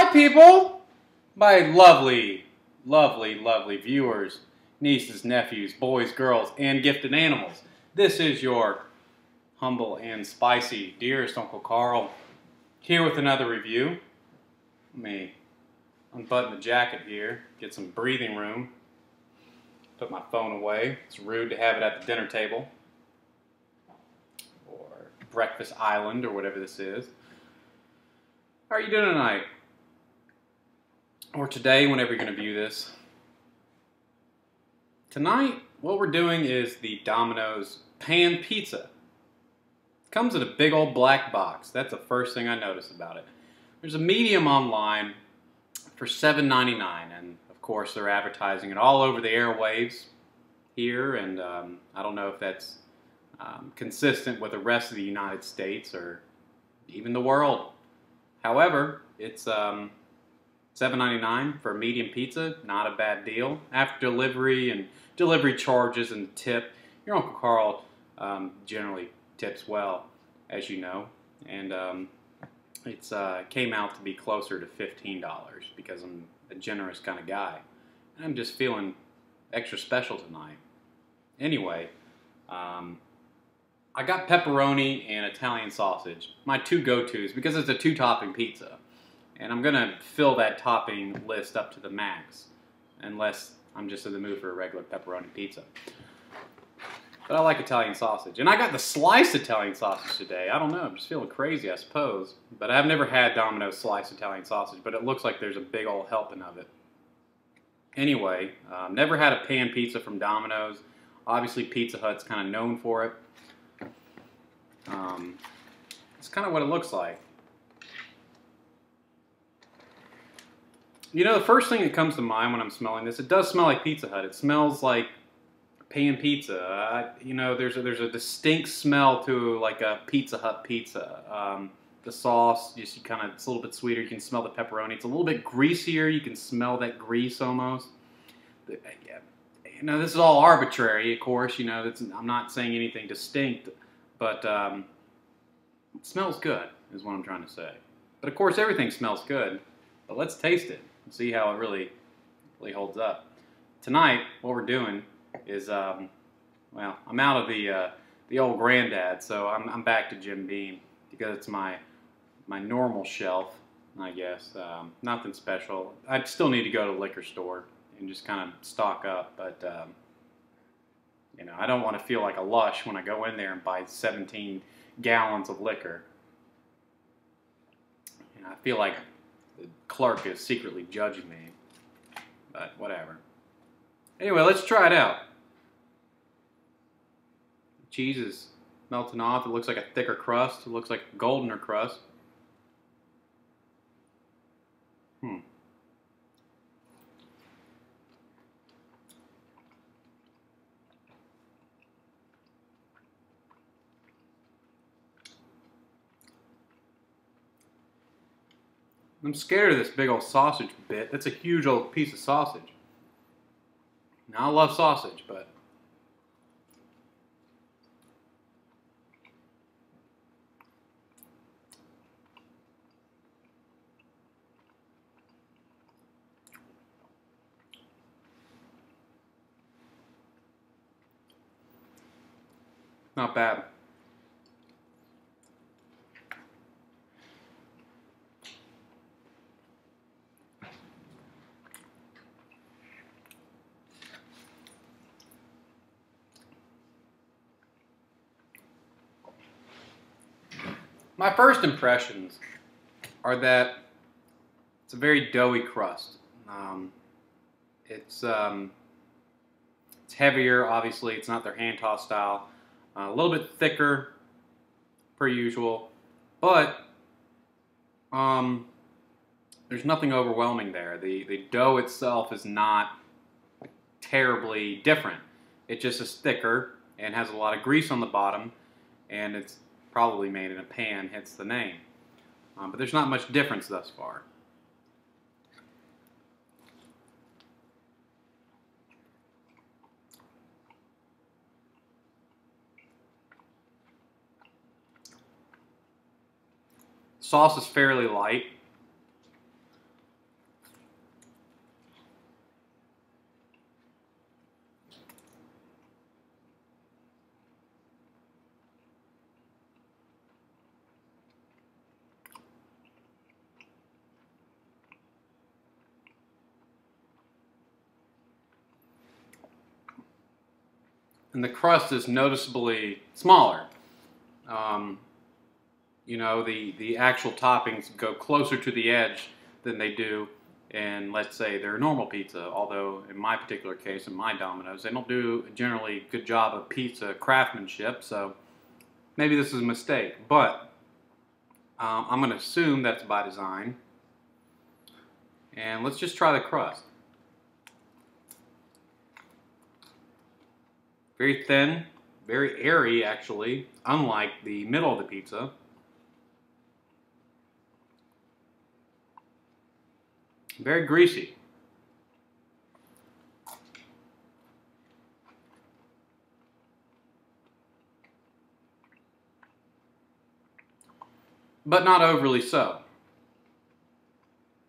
Hi, people! My lovely, lovely, lovely viewers, nieces, nephews, boys, girls, and gifted animals. This is your humble and spicy dearest Uncle Carl, here with another review. Let me unbutton the jacket here, get some breathing room, put my phone away. It's rude to have it at the dinner table, or breakfast island, or whatever this is. How are you doing tonight? Or today, whenever you're going to view this. Tonight, what we're doing is the Domino's pan pizza. It comes in a big old black box. That's the first thing I notice about it. There's a medium online for $7.99, and of course they're advertising it all over the airwaves here, and I don't know if that's consistent with the rest of the United States or even the world. However, it's $7.99 for a medium pizza, not a bad deal. After delivery and delivery charges and tip, your Uncle Carl generally tips well, as you know. And it's came out to be closer to $15 because I'm a generous kind of guy. And I'm just feeling extra special tonight. Anyway, I got pepperoni and Italian sausage, my two go-tos, because it's a two-topping pizza. And I'm going to fill that topping list up to the max, unless I'm just in the mood for a regular pepperoni pizza. But I like Italian sausage. And I got the sliced Italian sausage today. I don't know, I'm just feeling crazy, I suppose. But I've never had Domino's sliced Italian sausage, but it looks like there's a big old helping of it. Anyway, never had a pan pizza from Domino's. Obviously, Pizza Hut's kind of known for it. It's kind of what it looks like. You know, the first thing that comes to mind when I'm smelling this, it does smell like Pizza Hut. It smells like pan pizza. You know, there's a distinct smell to like a Pizza Hut pizza. The sauce, just it's a little bit sweeter. You can smell the pepperoni. It's a little bit greasier. You can smell that grease almost. You know, this is all arbitrary, of course. You know, I'm not saying anything distinct, but it smells good, is what I'm trying to say. But of course, everything smells good. But let's taste it and see how it really holds up. Tonight, what we're doing is, well, I'm out of the old granddad, so I'm back to Jim Beam because it's my normal shelf, I guess. Nothing special. I still need to go to the liquor store and just kind of stock up, but you know, I don't want to feel like a lush when I go in there and buy 17 gallons of liquor. You know, I feel like the clerk is secretly judging me, but whatever. Anyway, let's try it out. The cheese is melting off. It looks like a thicker crust. It looks like a goldener crust. I'm scared of this big old sausage bit. That's a huge old piece of sausage. Now, I love sausage, but not bad. My first impressions are that it's a very doughy crust. It's heavier, obviously. It's not their hand-tossed style. A little bit thicker, per usual, but there's nothing overwhelming there. The dough itself is not terribly different. It just is thicker and has a lot of grease on the bottom, and it's probably made in a pan, hence the name. But there's not much difference thus far. Sauce is fairly light. and the crust is noticeably smaller. You know, the actual toppings go closer to the edge than they do in, let's say, their normal pizza. Although, in my particular case, in my Domino's, they don't do a generally good job of pizza craftsmanship, so maybe this is a mistake. But I'm going to assume that's by design. And let's just try the crust. Very thin, very airy actually, unlike the middle of the pizza. Very greasy. But not overly so.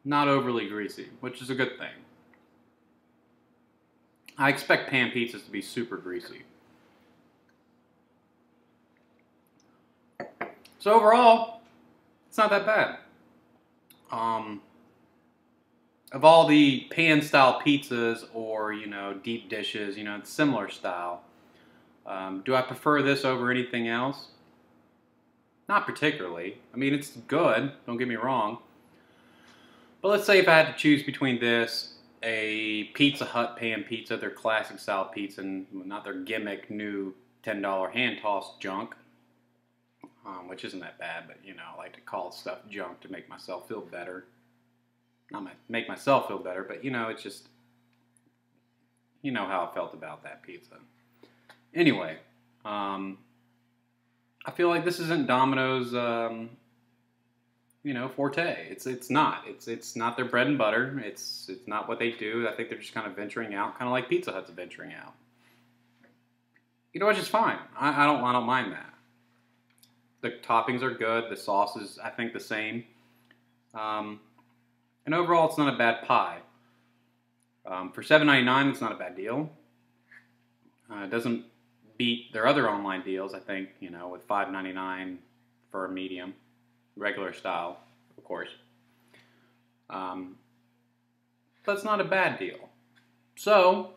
Not overly greasy, which is a good thing. I expect pan pizzas to be super greasy. So overall, it's not that bad. Of all the pan style pizzas or, you know, deep dishes, you know, it's similar style, do I prefer this over anything else? Not particularly. I mean, it's good, don't get me wrong. But let's say if I had to choose between this, a Pizza Hut pan pizza, their classic style pizza, and not their gimmick new $10 hand tossed junk, which isn't that bad, but you know, I like to call stuff junk to make myself feel better. Not make myself feel better, but you know, it's just, you know how I felt about that pizza. Anyway, I feel like this isn't Domino's, you know, forte. It's not. It's not their bread and butter. It's not what they do. I think they're just kind of venturing out, kind of like Pizza Hut's venturing out. You know, which is fine. I don't mind that. The toppings are good. The sauce is, I think, the same. And overall, it's not a bad pie. For $7.99, it's not a bad deal. It doesn't beat their other online deals, I think, you know, with $5.99 for a medium, regular style, of course. But it's not a bad deal. So,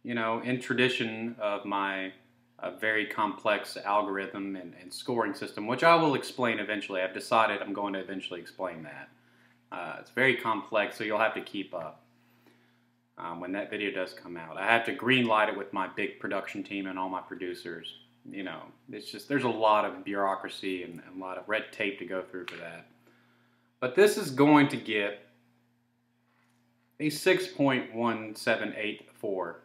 you know, in tradition of my very complex algorithm and scoring system, which I will explain eventually. I've decided I'm going to eventually explain that. It's very complex, so you'll have to keep up when that video does come out. I have to green light it with my big production team and all my producers. You know, it's just, there's a lot of bureaucracy and a lot of red tape to go through for that. But this is going to get a 6.1784.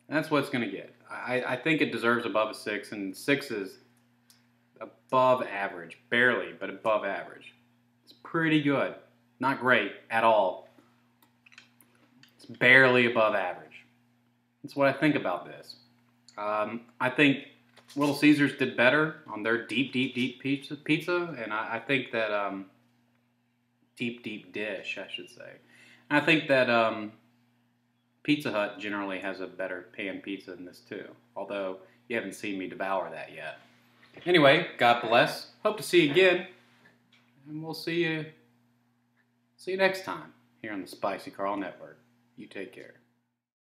That's what it's going to get. I think it deserves above a 6, and 6 is above average. Barely, but above average. It's pretty good. Not great at all. It's barely above average. That's what I think about this. I think Little Caesars did better on their deep pizza, and I think that deep dish, I should say. And I think that Pizza Hut generally has a better pan pizza than this too, although you haven't seen me devour that yet. Anyway, God bless. Hope to see you again, and we'll see you next time here on the Spicy Karl Network. You take care.